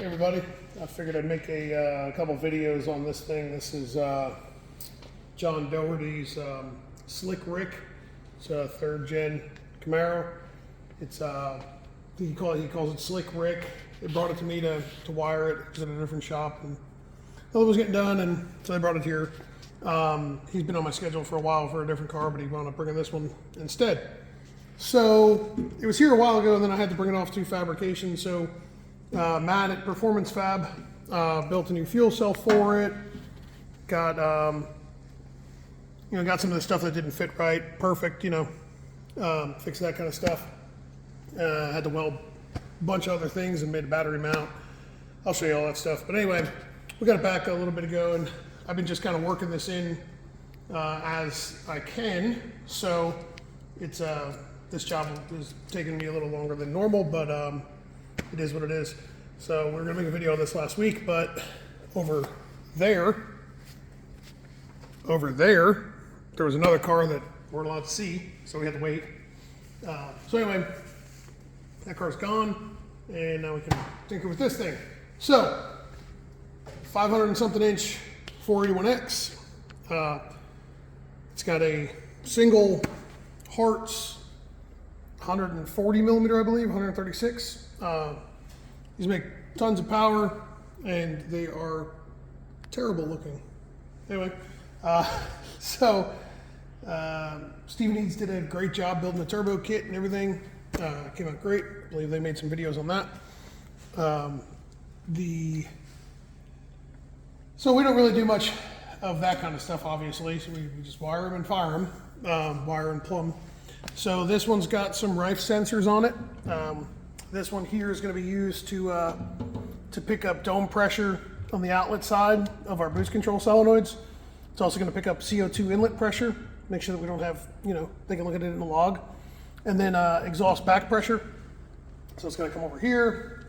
Hey everybody, I figured I'd make a couple videos on this thing. This is John Doherty's Slick Rick. It's a 3rd gen Camaro. It's he calls it Slick Rick. They brought it to me to wire it. It's at a different shop, and nothing was getting done, and so they brought it here. He's been on my schedule for a while for a different car, but he wound up bringing this one instead. So it was here a while ago, and then I had to bring it off to fabrication. So Matt at Performance Fab built a new fuel cell for it. Got got some of the stuff that didn't fit right, perfect, fix that kind of stuff. Had to weld a bunch of other things and made a battery mount. I'll show you all that stuff. But anyway, we got it back a little bit ago, and I've been just kind of working this in as I can. So it's this job is taking me a little longer than normal, but it is what it is. So we were gonna make a video on this last week, but over there, there was another car that weren't allowed to see, so we had to wait. So anyway, that car's gone, and now we can tinker with this thing. So, 500 and something inch 481X. It's got a single Hartz 140 millimeter, I believe, 136. These make tons of power, and they are terrible looking. Anyway, Stephen Eads did a great job building the turbo kit and everything. Came out great. I believe they made some videos on that. So we don't really do much of that kind of stuff, obviously. So we just wire them and fire them, wire and plumb. So this one's got some Rife sensors on it. This one here is going to be used to pick up dome pressure on the outlet side of our boost control solenoids. It's also going to pick up CO2 inlet pressure, make sure that we don't have, they can look at it in the log. And then exhaust back pressure. So it's going to come over here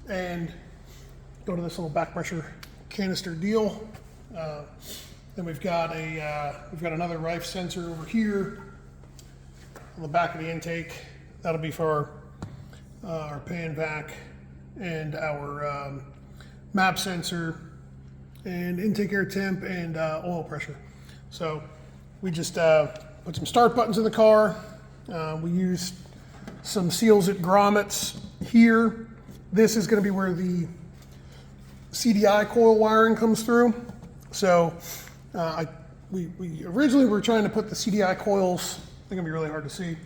and go to this little back pressure canister deal. Then we've got another Rife sensor over here on the back of the intake. That'll be for our pan vac and our map sensor and intake air temp and oil pressure. So we just put some start buttons in the car. We used some seals at grommets here. This is going to be where the CDI coil wiring comes through. So we originally were trying to put the CDI coils, they're going to be really hard to see,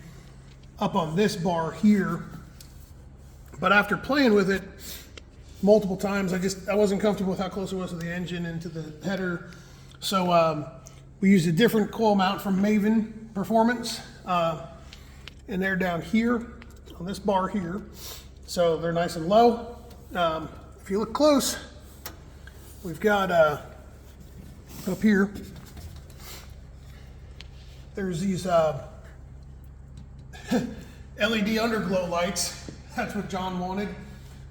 up on this bar here. But after playing with it multiple times, I wasn't comfortable with how close it was to the engine and to the header. So we used a different coil mount from Maven Performance. And they're down here on this bar here. So they're nice and low. If you look close, we've got up here, there's these LED underglow lights. That's what John wanted.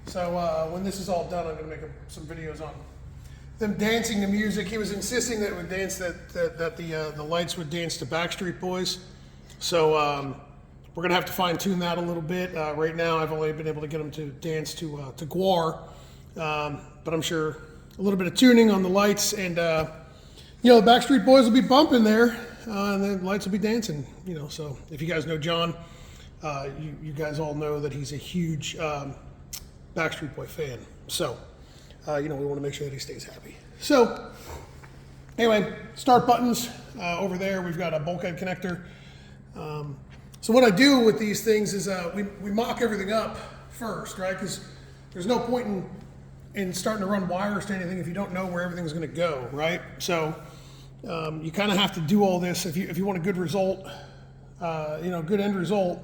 So when this is all done, I'm gonna make some videos on them dancing to music. He was insisting that it would dance, that the lights would dance to Backstreet Boys. So we're gonna have to fine tune that a little bit. Right now, I've only been able to get them to dance to Guar, but I'm sure a little bit of tuning on the lights, and the Backstreet Boys will be bumping there, and the lights will be dancing. So if you guys know John, you guys all know that he's a huge Backstreet Boy fan. So we want to make sure that he stays happy. So anyway, start buttons over there. We've got a bulkhead connector. So what I do with these things is we mock everything up first, right? Because there's no point in starting to run wires to anything if you don't know where everything's going to go, right? So you kind of have to do all this if you want a good result, good end result.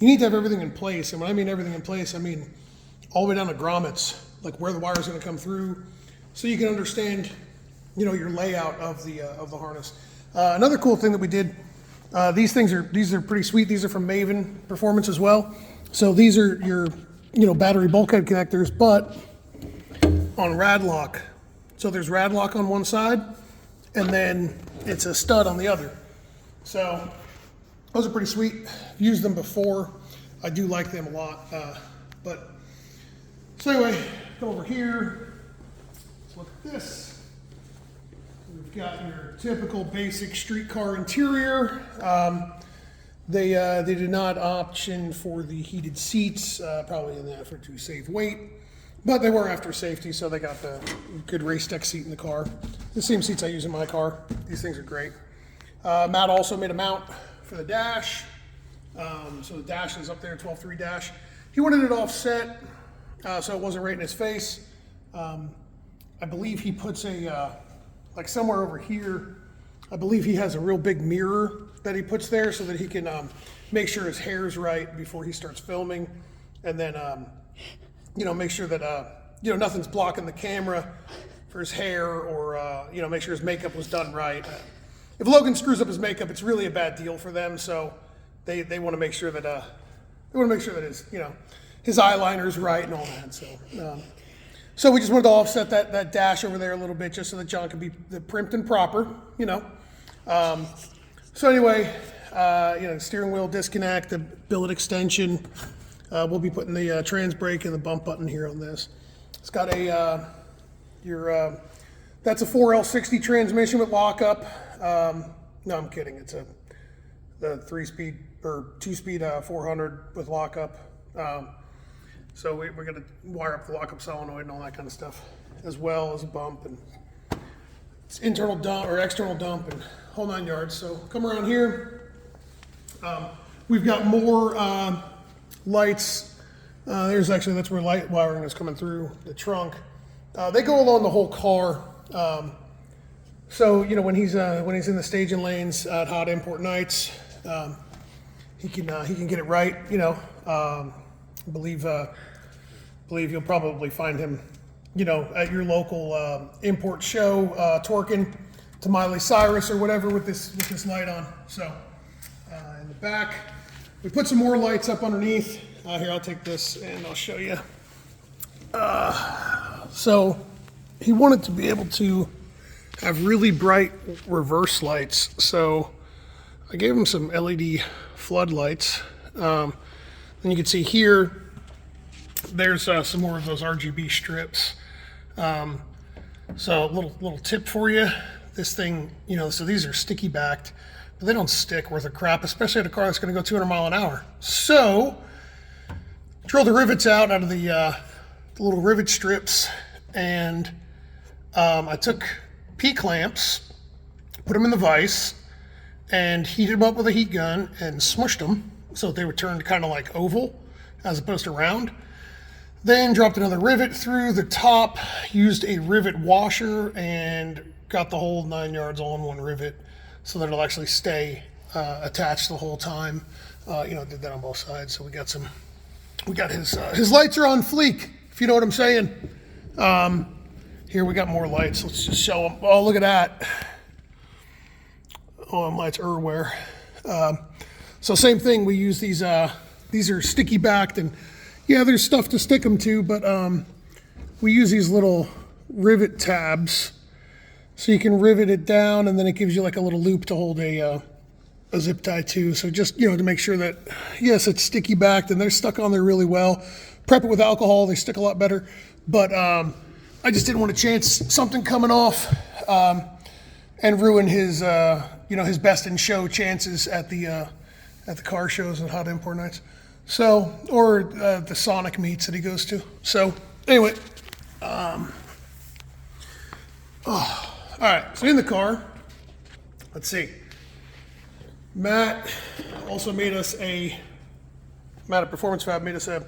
You need to have everything in place, and when I mean everything in place, I mean all the way down to grommets, like where the wire is going to come through, so you can understand, your layout of the harness. Another cool thing that we did. These are pretty sweet. These are from Maven Performance as well. So these are your battery bulkhead connectors, but on rad lock. So there's rad lock on one side, and then it's a stud on the other. So those are pretty sweet. I've used them before. I do like them a lot. So anyway, come over here. Let's look at this. We've got your typical basic street car interior. They did not option for the heated seats, probably in the effort to save weight, but they were after safety, so they got the good race deck seat in the car. The same seats I use in my car. These things are great. Matt also made a mount for the dash. So the dash is up there, 12.3 dash. He wanted it offset, so it wasn't right in his face. I believe he puts a, like somewhere over here, I believe he has a real big mirror that he puts there so that he can make sure his hair's right before he starts filming. And then, make sure that, nothing's blocking the camera for his hair, or, make sure his makeup was done right. If Logan screws up his makeup, it's really a bad deal for them. So they want to make sure that, his eyeliner's right and all that. So we just wanted to offset that dash over there a little bit, just so that John could be primped and proper, So anyway, steering wheel disconnect, the billet extension. We'll be putting the trans brake and the bump button here on this. It's got a that's a 4L60 transmission with lockup. No, I'm kidding. It's the 3-speed or 2-speed 400 with lockup. So we're going to wire up the lockup solenoid and all that kind of stuff, as well as a bump, and it's internal dump or external dump and whole 9 yards. So come around here. We've got more lights. That's where light wiring is coming through the trunk. They go along the whole car. So when he's in the staging lanes at hot import nights, he can get it right. I believe you'll probably find him, at your local import show, twerking to Miley Cyrus or whatever with this light on. So in the back, we put some more lights up underneath. Here, I'll take this and I'll show you. So he wanted to be able to have really bright reverse lights. So I gave him some LED floodlights. And you can see here, there's some more of those RGB strips. So a little tip for you. This thing, so these are sticky backed, but they don't stick worth a crap, especially at a car that's going to go 200 miles an hour. So drill the rivets out of the little rivet strips, and I took P-clamps, put them in the vise, and heated them up with a heat gun and smushed them so that they would turn kind of like oval as opposed to round. Then dropped another rivet through the top, used a rivet washer, and got the whole 9 yards all in one rivet so that it'll actually stay attached the whole time. Did that on both sides. So we got his lights are on fleek, if you know what I'm saying. Here we got more lights. Let's just show them. Oh, look at that. Oh, lights everywhere. So same thing, we use these are sticky backed, and yeah, there's stuff to stick them to, but we use these little rivet tabs, so you can rivet it down, and then it gives you like a little loop to hold a zip tie to. So just, to make sure that, yes, it's sticky backed and they're stuck on there really well. Prep it with alcohol, they stick a lot better. But I just didn't want to chance something coming off and ruin his, his best in show chances at the car shows and hot import nights. So, or the Sonic meets that he goes to. So anyway, all right, so in the car, let's see. Matt at Performance Fab made us a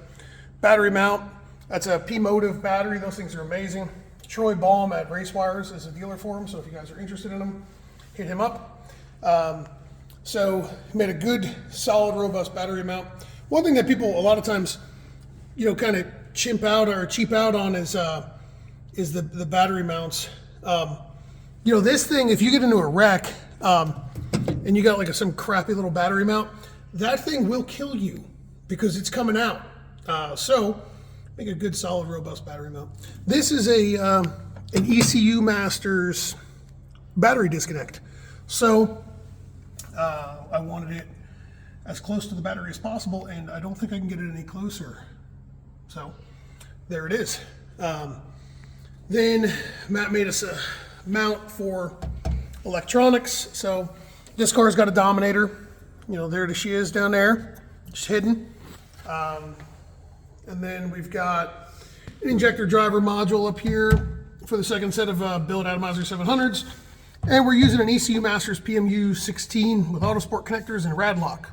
battery mount. That's a P-Motive battery. Those things are amazing. Troy Baum at Race Wires is a dealer for them, so if you guys are interested in them, hit him up. So he made a good, solid, robust battery mount. One thing that people a lot of times, kind of cheap out on is the battery mounts. This thing, if you get into a wreck and you got like some crappy little battery mount, that thing will kill you because it's coming out. So make a good, solid, robust battery mount. This is an ECU Masters battery disconnect. So I wanted it as close to the battery as possible, and I don't think I can get it any closer. So there it is. Then Matt made us a mount for electronics. So this car's got a Dominator. You know, there she is down there, just hidden. And then we've got an injector driver module up here for the second set of Build Atomizer 700s. And we're using an ECU Masters PMU 16 with Autosport connectors and rad lock.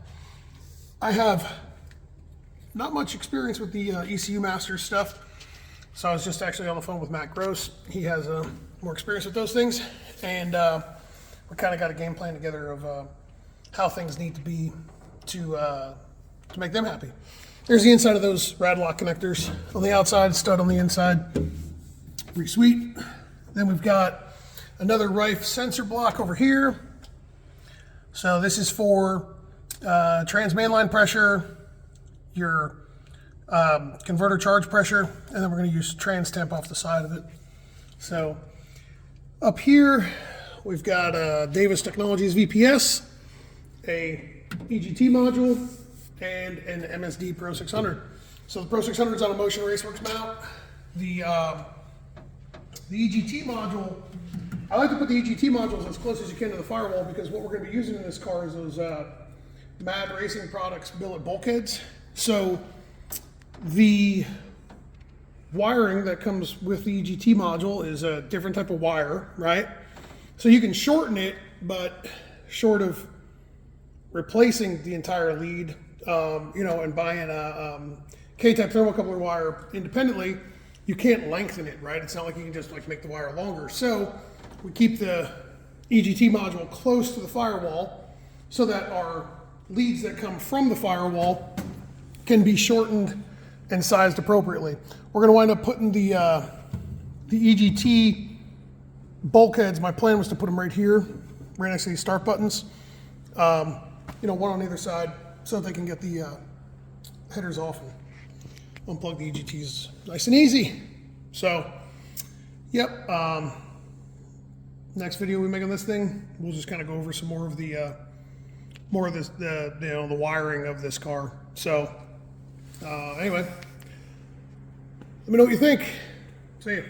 I have not much experience with the ECU Masters stuff. So I was just actually on the phone with Matt Gross. He has more experience with those things. And we kind of got a game plan together of how things need to be to make them happy. There's the inside of those rad lock connectors. On the outside, stud on the inside. Pretty sweet. Then we've got another Rife sensor block over here. So this is for trans mainline pressure, your converter charge pressure, and then we're going to use trans temp off the side of it. So up here, we've got Davis Technologies VPS, a EGT module, and an MSD Pro 600. So the Pro 600 is on a Motion Raceworks mount. The EGT module, I like to put the EGT modules as close as you can to the firewall because what we're going to be using in this car is those Mad Racing Products billet bulkheads. So the wiring that comes with the EGT module is a different type of wire, right? So you can shorten it, but short of replacing the entire lead, you know, and buying a K-type thermocoupler wire independently, you can't lengthen it, right? It's not like you can just like make the wire longer. So we keep the EGT module close to the firewall so that our leads that come from the firewall can be shortened and sized appropriately. We're going to wind up putting the EGT bulkheads. My plan was to put them right here, right next to these start buttons. You know, one on either side so that they can get the headers off and unplug the EGTs nice and easy. So, yep. Next video we make on this thing, we'll just kind of go over some more of the the wiring of this car. So, anyway, let me know what you think. See you.